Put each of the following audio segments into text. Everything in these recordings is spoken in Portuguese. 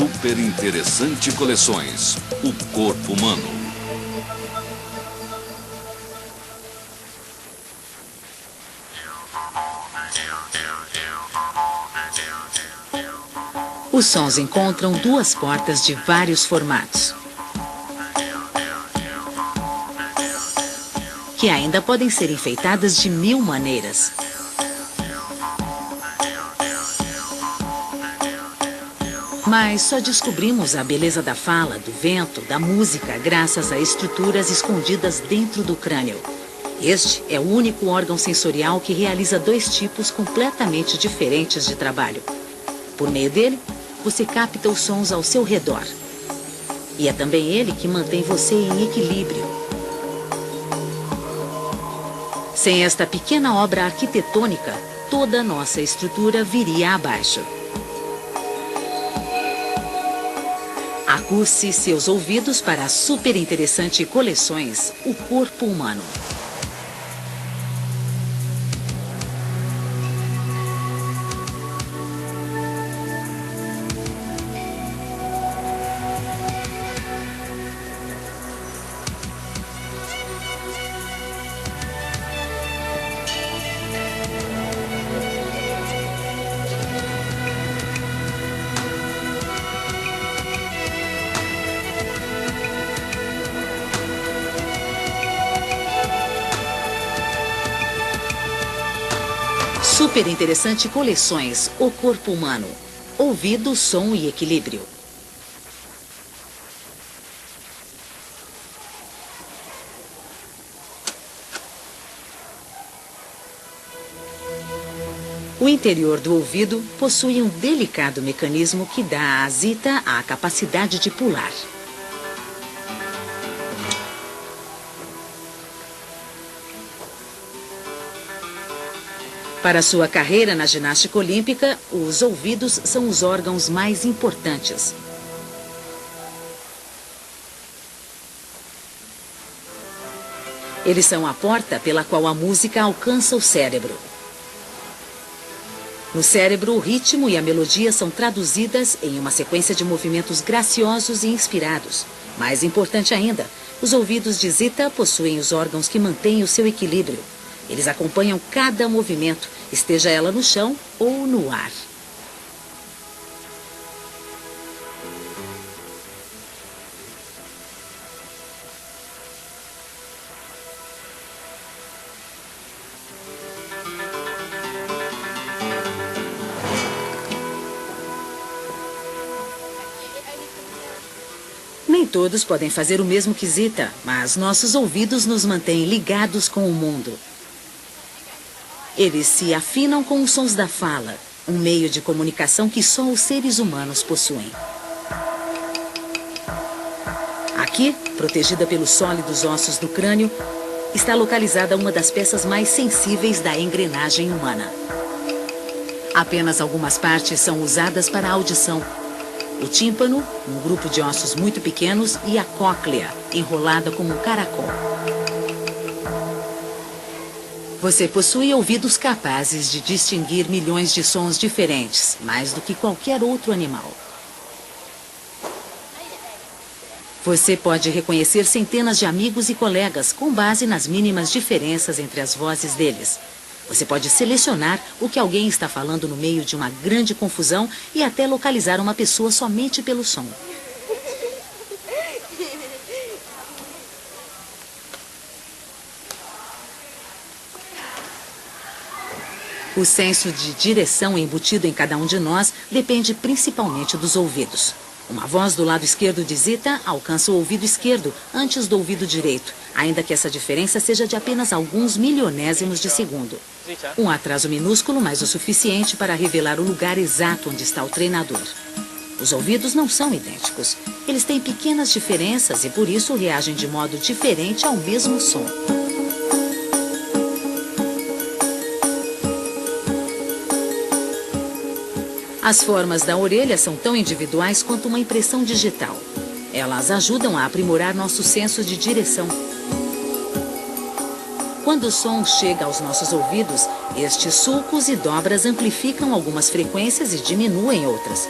Super Interessante Coleções, o corpo humano. Os sons encontram duas portas de vários formatos, que ainda podem ser enfeitadas de 1000 maneiras. Mas só descobrimos a beleza da fala, do vento, da música, graças a estruturas escondidas dentro do crânio. Este é o único órgão sensorial que realiza dois tipos completamente diferentes de trabalho. Por meio dele, você capta os sons ao seu redor. E é também ele que mantém você em equilíbrio. Sem esta pequena obra arquitetônica, toda a nossa estrutura viria abaixo. Aguce seus ouvidos para as super interessante coleções, o corpo humano. Super Interessante Coleções, o corpo humano. Ouvido, som e equilíbrio. O interior do ouvido possui um delicado mecanismo que dá à zita a capacidade de pular. Para sua carreira na ginástica olímpica, os ouvidos são os órgãos mais importantes. Eles são a porta pela qual a música alcança o cérebro. No cérebro, o ritmo e a melodia são traduzidas em uma sequência de movimentos graciosos e inspirados. Mais importante ainda, os ouvidos de Zita possuem os órgãos que mantêm o seu equilíbrio. Eles acompanham cada movimento, esteja ela no chão ou no ar. Nem todos podem fazer o mesmo que Zita, mas nossos ouvidos nos mantêm ligados com o mundo. Eles se afinam com os sons da fala, um meio de comunicação que só os seres humanos possuem. Aqui, protegida pelos sólidos ossos do crânio, está localizada uma das peças mais sensíveis da engrenagem humana. Apenas algumas partes são usadas para a audição. O tímpano, um grupo de ossos muito pequenos, e a cóclea, enrolada como um caracol. Você possui ouvidos capazes de distinguir milhões de sons diferentes, mais do que qualquer outro animal. Você pode reconhecer centenas de amigos e colegas com base nas mínimas diferenças entre as vozes deles. Você pode selecionar o que alguém está falando no meio de uma grande confusão e até localizar uma pessoa somente pelo som. O senso de direção embutido em cada um de nós depende principalmente dos ouvidos. Uma voz do lado esquerdo de Zita alcança o ouvido esquerdo antes do ouvido direito, ainda que essa diferença seja de apenas alguns milionésimos de segundo. Um atraso minúsculo, mas o suficiente para revelar o lugar exato onde está o treinador. Os ouvidos não são idênticos. Eles têm pequenas diferenças e por isso reagem de modo diferente ao mesmo som. As formas da orelha são tão individuais quanto uma impressão digital. Elas ajudam a aprimorar nosso senso de direção. Quando o som chega aos nossos ouvidos, estes sulcos e dobras amplificam algumas frequências e diminuem outras.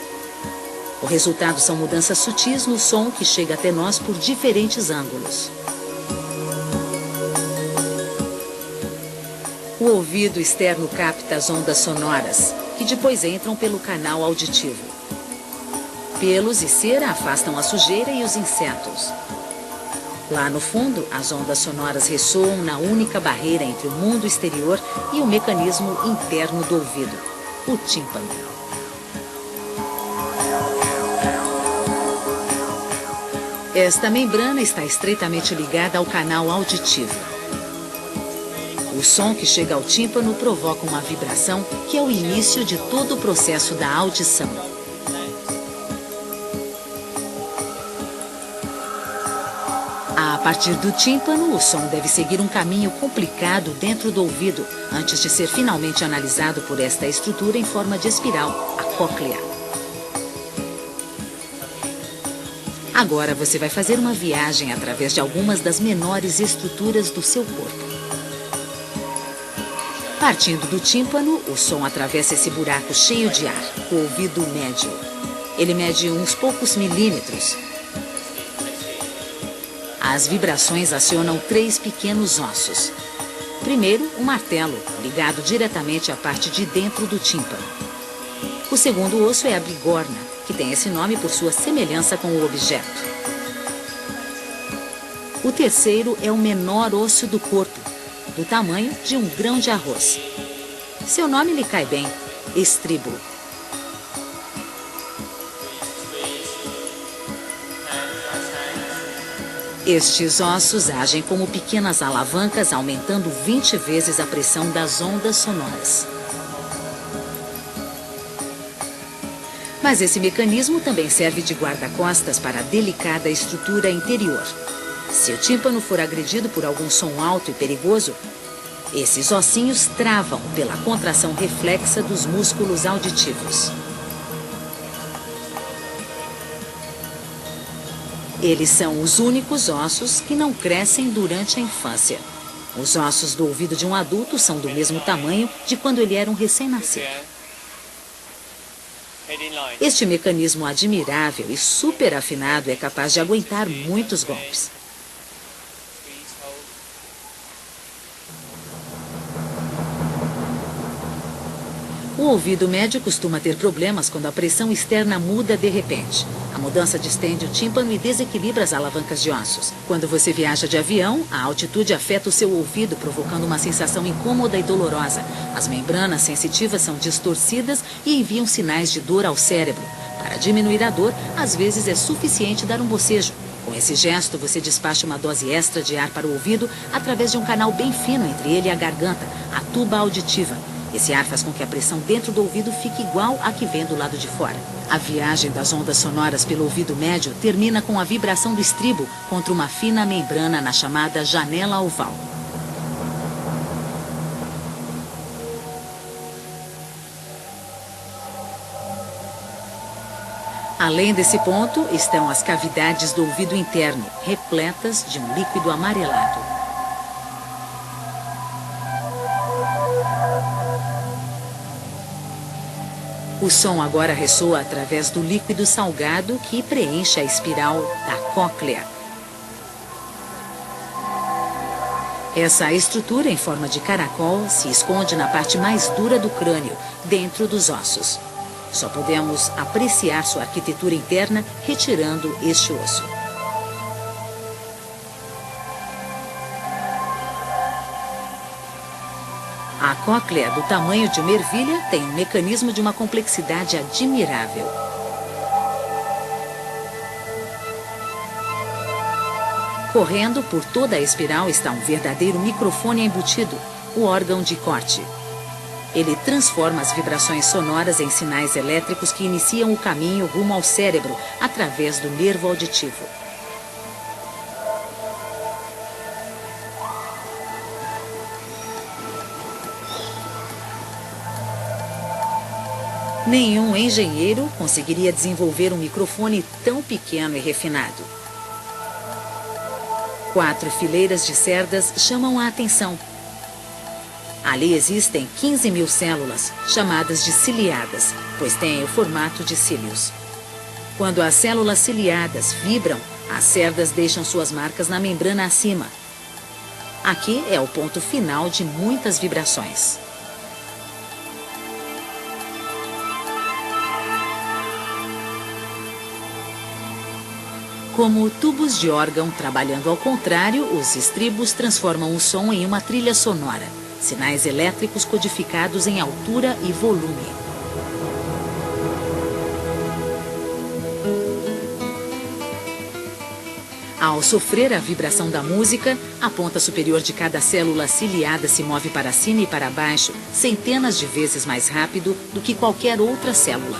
O resultado são mudanças sutis no som que chega até nós por diferentes ângulos. O ouvido externo capta as ondas sonoras, que depois entram pelo canal auditivo. Pelos e cera afastam a sujeira e os insetos. Lá no fundo, as ondas sonoras ressoam na única barreira entre o mundo exterior e o mecanismo interno do ouvido, o tímpano. Esta membrana está estreitamente ligada ao canal auditivo. O som que chega ao tímpano provoca uma vibração que é o início de todo o processo da audição. A partir do tímpano, o som deve seguir um caminho complicado dentro do ouvido, antes de ser finalmente analisado por esta estrutura em forma de espiral, a cóclea. Agora você vai fazer uma viagem através de algumas das menores estruturas do seu corpo. Partindo do tímpano, o som atravessa esse buraco cheio de ar, o ouvido médio. Ele mede uns poucos milímetros. As vibrações acionam 3 pequenos ossos. Primeiro, o martelo, ligado diretamente à parte de dentro do tímpano. O segundo osso é a bigorna, que tem esse nome por sua semelhança com o objeto. O terceiro é o menor osso do corpo, do tamanho de um grão de arroz. Seu nome lhe cai bem, estribo. Estes ossos agem como pequenas alavancas, aumentando 20 vezes a pressão das ondas sonoras. Mas esse mecanismo também serve de guarda-costas para a delicada estrutura interior. Se o tímpano for agredido por algum som alto e perigoso, esses ossinhos travam pela contração reflexa dos músculos auditivos. Eles são os únicos ossos que não crescem durante a infância. Os ossos do ouvido de um adulto são do mesmo tamanho de quando ele era um recém-nascido. Este mecanismo admirável e super afinado é capaz de aguentar muitos golpes. O ouvido médio costuma ter problemas quando a pressão externa muda de repente. A mudança distende o tímpano e desequilibra as alavancas de ossos. Quando você viaja de avião, a altitude afeta o seu ouvido, provocando uma sensação incômoda e dolorosa. As membranas sensitivas são distorcidas e enviam sinais de dor ao cérebro. Para diminuir a dor, às vezes é suficiente dar um bocejo. Com esse gesto, você despacha uma dose extra de ar para o ouvido através de um canal bem fino entre ele e a garganta, a tuba auditiva. Esse ar faz com que a pressão dentro do ouvido fique igual à que vem do lado de fora. A viagem das ondas sonoras pelo ouvido médio termina com a vibração do estribo contra uma fina membrana na chamada janela oval. Além desse ponto, estão as cavidades do ouvido interno, repletas de um líquido amarelado. O som agora ressoa através do líquido salgado que preenche a espiral da cóclea. Essa estrutura em forma de caracol se esconde na parte mais dura do crânio, dentro dos ossos. Só podemos apreciar sua arquitetura interna retirando este osso. A cóclea, do tamanho de uma ervilha, tem um mecanismo de uma complexidade admirável. Correndo por toda a espiral está um verdadeiro microfone embutido, o órgão de corte. Ele transforma as vibrações sonoras em sinais elétricos que iniciam o caminho rumo ao cérebro através do nervo auditivo. Nenhum engenheiro conseguiria desenvolver um microfone tão pequeno e refinado. 4 fileiras de cerdas chamam a atenção. Ali existem 15.000 células, chamadas de ciliadas, pois têm o formato de cílios. Quando as células ciliadas vibram, as cerdas deixam suas marcas na membrana acima. Aqui é o ponto final de muitas vibrações. Como tubos de órgão trabalhando ao contrário, os estribos transformam o som em uma trilha sonora, sinais elétricos codificados em altura e volume. Ao sofrer a vibração da música, a ponta superior de cada célula ciliada se move para cima e para baixo, centenas de vezes mais rápido do que qualquer outra célula.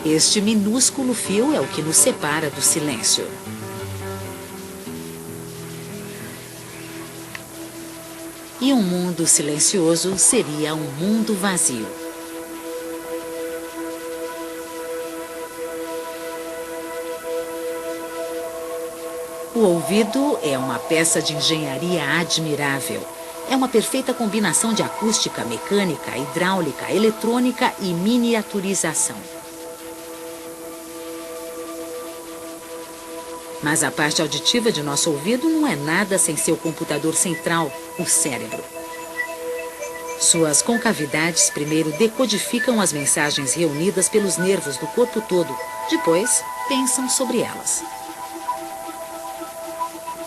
Este minúsculo fio é o que nos separa do silêncio. E um mundo silencioso seria um mundo vazio. O ouvido é uma peça de engenharia admirável. É uma perfeita combinação de acústica, mecânica, hidráulica, eletrônica e miniaturização. Mas a parte auditiva de nosso ouvido não é nada sem seu computador central, o cérebro. Suas concavidades primeiro decodificam as mensagens reunidas pelos nervos do corpo todo, depois pensam sobre elas.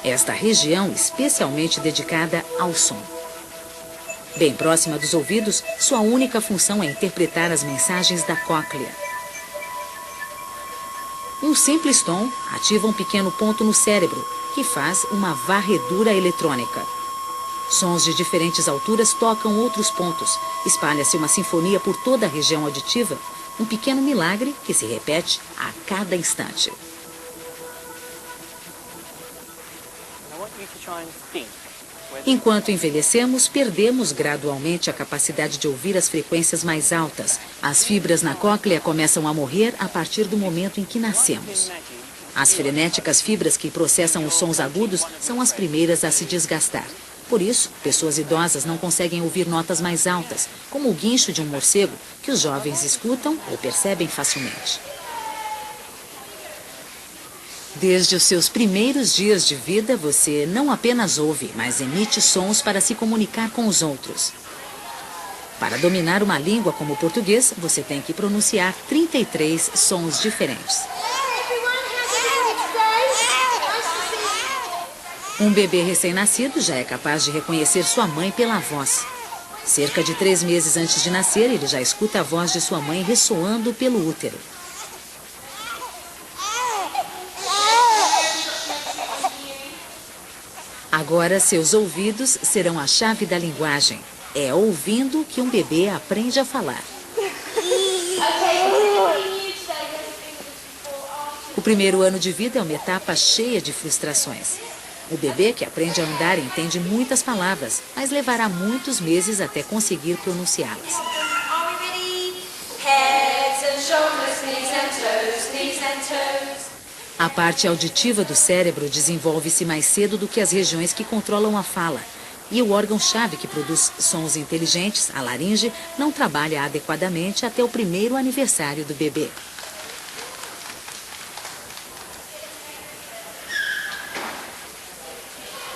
Esta região especialmente dedicada ao som. Bem próxima dos ouvidos, sua única função é interpretar as mensagens da cóclea. Um simples tom ativa um pequeno ponto no cérebro, que faz uma varredura eletrônica. Sons de diferentes alturas tocam outros pontos. Espalha-se uma sinfonia por toda a região auditiva, um pequeno milagre que se repete a cada instante. Enquanto envelhecemos, perdemos gradualmente a capacidade de ouvir as frequências mais altas. As fibras na cóclea começam a morrer a partir do momento em que nascemos. As frenéticas fibras que processam os sons agudos são as primeiras a se desgastar. Por isso, pessoas idosas não conseguem ouvir notas mais altas, como o guincho de um morcego, que os jovens escutam ou percebem facilmente. Desde os seus primeiros dias de vida, você não apenas ouve, mas emite sons para se comunicar com os outros. Para dominar uma língua como o português, você tem que pronunciar 33 sons diferentes. Um bebê recém-nascido já é capaz de reconhecer sua mãe pela voz. Cerca de 3 meses antes de nascer, ele já escuta a voz de sua mãe ressoando pelo útero. Agora, seus ouvidos serão a chave da linguagem. É ouvindo que um bebê aprende a falar. O primeiro ano de vida é uma etapa cheia de frustrações. O bebê que aprende a andar entende muitas palavras, mas levará muitos meses até conseguir pronunciá-las. A parte auditiva do cérebro desenvolve-se mais cedo do que as regiões que controlam a fala. E o órgão-chave que produz sons inteligentes, a laringe, não trabalha adequadamente até o primeiro aniversário do bebê.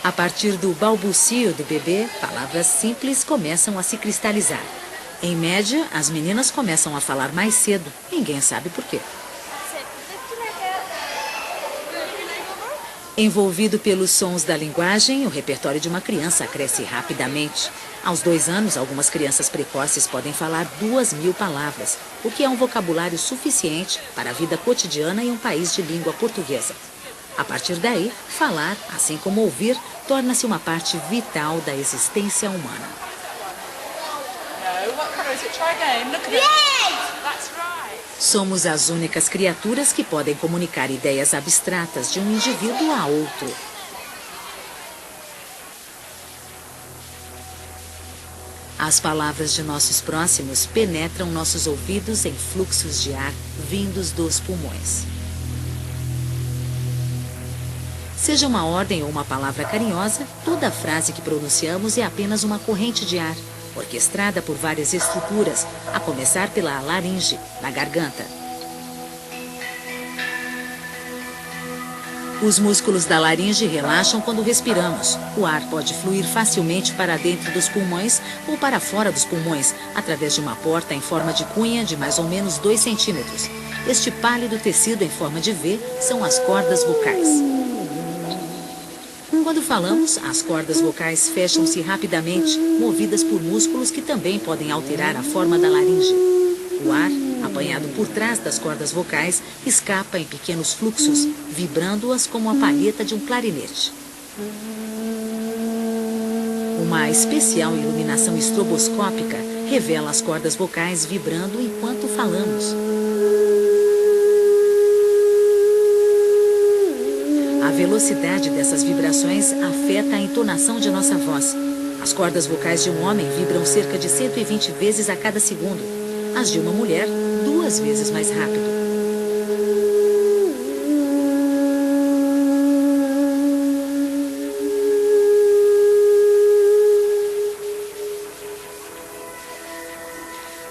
A partir do balbucio do bebê, palavras simples começam a se cristalizar. Em média, as meninas começam a falar mais cedo. Ninguém sabe por quê. Envolvido pelos sons da linguagem, o repertório de uma criança cresce rapidamente. Aos 2 anos, algumas crianças precoces podem falar 2.000 palavras, o que é um vocabulário suficiente para a vida cotidiana em um país de língua portuguesa. A partir daí, falar, assim como ouvir, torna-se uma parte vital da existência humana. Somos as únicas criaturas que podem comunicar ideias abstratas de um indivíduo a outro. As palavras de nossos próximos penetram nossos ouvidos em fluxos de ar vindos dos pulmões. Seja uma ordem ou uma palavra carinhosa, toda frase que pronunciamos é apenas uma corrente de ar, orquestrada por várias estruturas, a começar pela laringe, na garganta. Os músculos da laringe relaxam quando respiramos. O ar pode fluir facilmente para dentro dos pulmões ou para fora dos pulmões, através de uma porta em forma de cunha de mais ou menos 2 centímetros. Este pálido tecido em forma de V são as cordas vocais. Quando falamos, as cordas vocais fecham-se rapidamente, movidas por músculos que também podem alterar a forma da laringe. O ar, apanhado por trás das cordas vocais, escapa em pequenos fluxos, vibrando-as como a palheta de um clarinete. Uma especial iluminação estroboscópica revela as cordas vocais vibrando enquanto falamos. A velocidade dessas vibrações afeta a entonação de nossa voz. As cordas vocais de um homem vibram cerca de 120 vezes a cada segundo. As de uma mulher, 2 vezes mais rápido.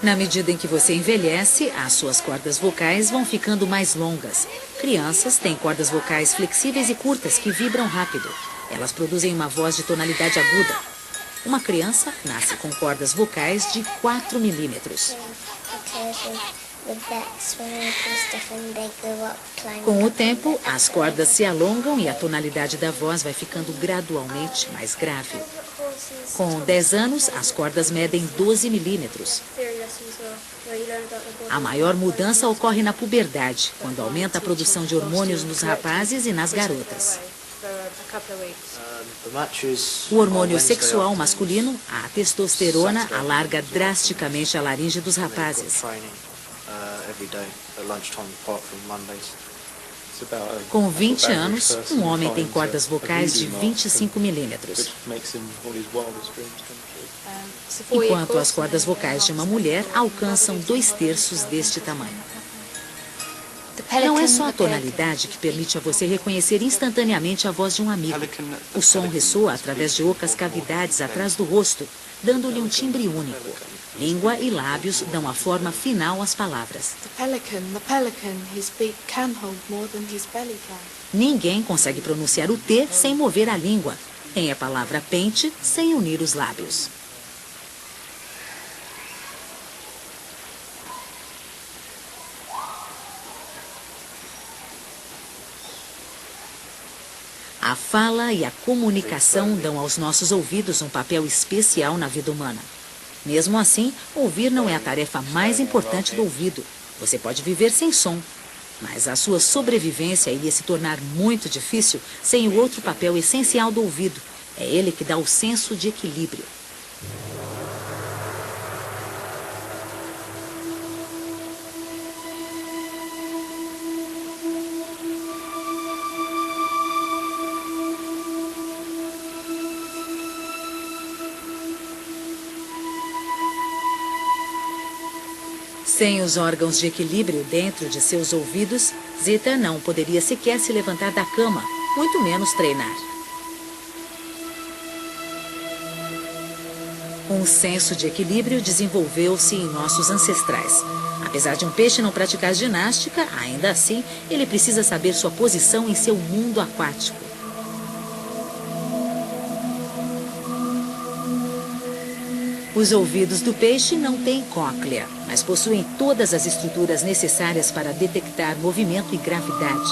Na medida em que você envelhece, as suas cordas vocais vão ficando mais longas. Crianças têm cordas vocais flexíveis e curtas que vibram rápido. Elas produzem uma voz de tonalidade aguda. Uma criança nasce com cordas vocais de 4 milímetros. Com o tempo, as cordas se alongam e a tonalidade da voz vai ficando gradualmente mais grave. Com 10 anos, as cordas medem 12 milímetros. A maior mudança ocorre na puberdade, quando aumenta a produção de hormônios nos rapazes e nas garotas. O hormônio sexual masculino, a testosterona, alarga drasticamente a laringe dos rapazes. Com 20 anos, um homem tem cordas vocais de 25 milímetros. Enquanto as cordas vocais de uma mulher alcançam 2/3 deste tamanho. Não é só a tonalidade que permite a você reconhecer instantaneamente a voz de um amigo. O som ressoa através de ocas cavidades atrás do rosto, dando-lhe um timbre único. Língua e lábios dão a forma final às palavras. Ninguém consegue pronunciar o T sem mover a língua, nem a palavra pente sem unir os lábios. A fala e a comunicação dão aos nossos ouvidos um papel especial na vida humana. Mesmo assim, ouvir não é a tarefa mais importante do ouvido. Você pode viver sem som, mas a sua sobrevivência iria se tornar muito difícil sem o outro papel essencial do ouvido. É ele que dá o senso de equilíbrio. Sem os órgãos de equilíbrio dentro de seus ouvidos, Zita não poderia sequer se levantar da cama, muito menos treinar. Um senso de equilíbrio desenvolveu-se em nossos ancestrais. Apesar de um peixe não praticar ginástica, ainda assim, ele precisa saber sua posição em seu mundo aquático. Os ouvidos do peixe não têm cóclea, mas possuem todas as estruturas necessárias para detectar movimento e gravidade.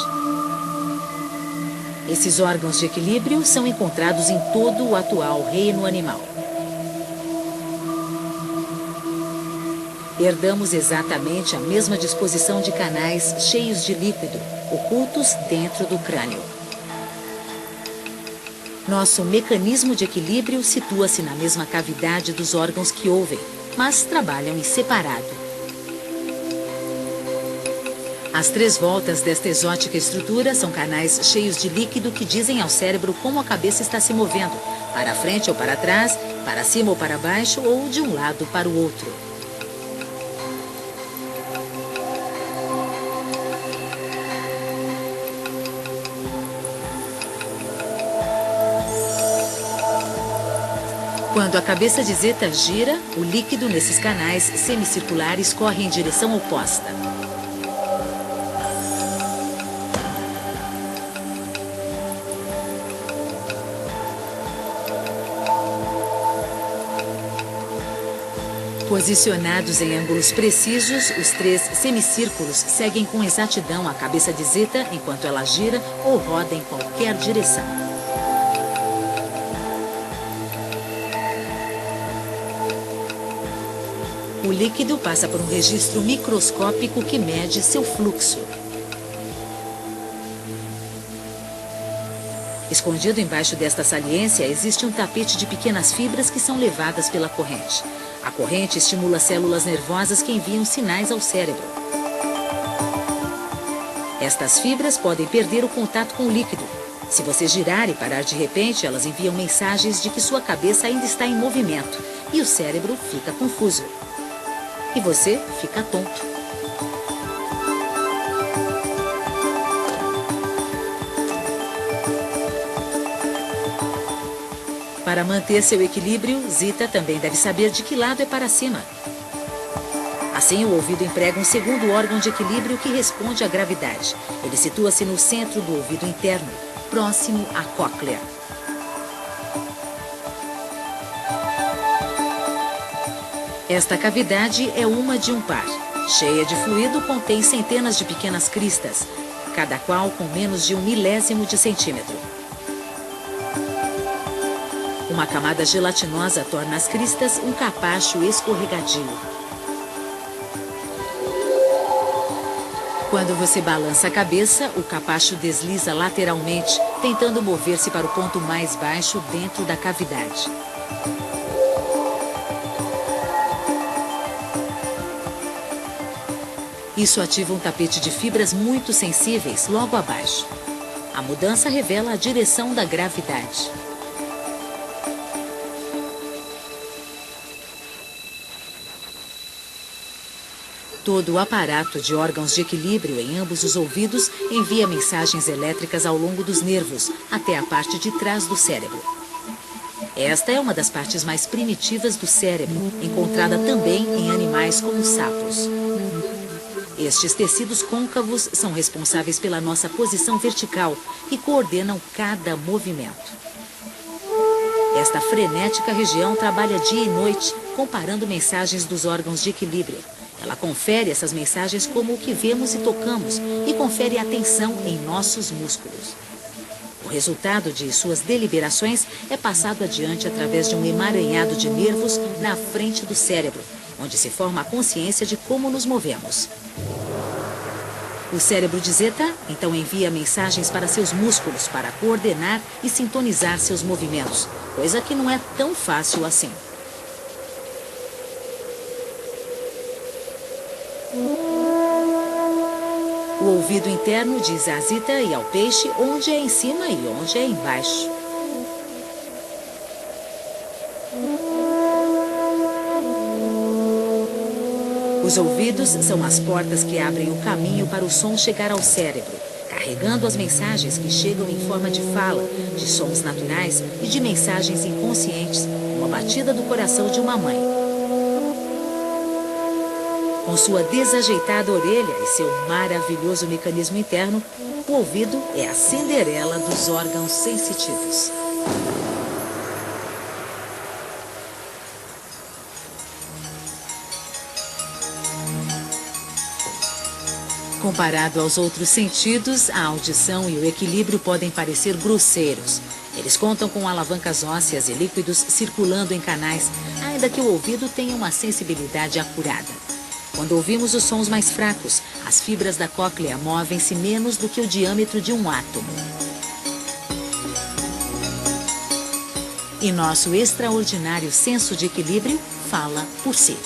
Esses órgãos de equilíbrio são encontrados em todo o atual reino animal. Herdamos exatamente a mesma disposição de canais cheios de líquido, ocultos dentro do crânio. Nosso mecanismo de equilíbrio situa-se na mesma cavidade dos órgãos que ouvem, mas trabalham em separado. As 3 voltas desta exótica estrutura são canais cheios de líquido que dizem ao cérebro como a cabeça está se movendo, para frente ou para trás, para cima ou para baixo, ou de um lado para o outro. Quando a cabeça de Zeta gira, o líquido nesses canais semicirculares corre em direção oposta. Posicionados em ângulos precisos, os 3 semicírculos seguem com exatidão a cabeça de Zeta enquanto ela gira ou roda em qualquer direção. O líquido passa por um registro microscópico que mede seu fluxo. Escondido embaixo desta saliência existe um tapete de pequenas fibras que são levadas pela corrente. A corrente estimula células nervosas que enviam sinais ao cérebro. Estas fibras podem perder o contato com o líquido. Se você girar e parar de repente, elas enviam mensagens de que sua cabeça ainda está em movimento e o cérebro fica confuso. E você fica tonto. Para manter seu equilíbrio, Zeta também deve saber de que lado é para cima. Assim, o ouvido emprega um segundo órgão de equilíbrio que responde à gravidade. Ele situa-se no centro do ouvido interno, próximo à cóclea. Esta cavidade é uma de um par. Cheia de fluido, contém centenas de pequenas cristas, cada qual com menos de 1/1000 de centímetro. Uma camada gelatinosa torna as cristas um capacho escorregadio. Quando você balança a cabeça, o capacho desliza lateralmente, tentando mover-se para o ponto mais baixo dentro da cavidade. Isso ativa um tapete de fibras muito sensíveis logo abaixo. A mudança revela a direção da gravidade. Todo o aparato de órgãos de equilíbrio em ambos os ouvidos envia mensagens elétricas ao longo dos nervos, até a parte de trás do cérebro. Esta é uma das partes mais primitivas do cérebro, encontrada também em animais como os sapos. Estes tecidos côncavos são responsáveis pela nossa posição vertical e coordenam cada movimento. Esta frenética região trabalha dia e noite, comparando mensagens dos órgãos de equilíbrio. Ela confere essas mensagens como o que vemos e tocamos e confere atenção em nossos músculos. O resultado de suas deliberações é passado adiante através de um emaranhado de nervos na frente do cérebro, onde se forma a consciência de como nos movemos. O cérebro de Zeta, então, envia mensagens para seus músculos para coordenar e sintonizar seus movimentos, coisa que não é tão fácil assim. O ouvido interno diz à Zeta e ao peixe onde é em cima e onde é embaixo. Os ouvidos são as portas que abrem o caminho para o som chegar ao cérebro, carregando as mensagens que chegam em forma de fala, de sons naturais e de mensagens inconscientes, como a batida do coração de uma mãe. Com sua desajeitada orelha e seu maravilhoso mecanismo interno, o ouvido é a Cinderela dos órgãos sensitivos. Comparado aos outros sentidos, a audição e o equilíbrio podem parecer grosseiros. Eles contam com alavancas ósseas e líquidos circulando em canais, ainda que o ouvido tenha uma sensibilidade acurada. Quando ouvimos os sons mais fracos, as fibras da cóclea movem-se menos do que o diâmetro de um átomo. E nosso extraordinário senso de equilíbrio fala por si.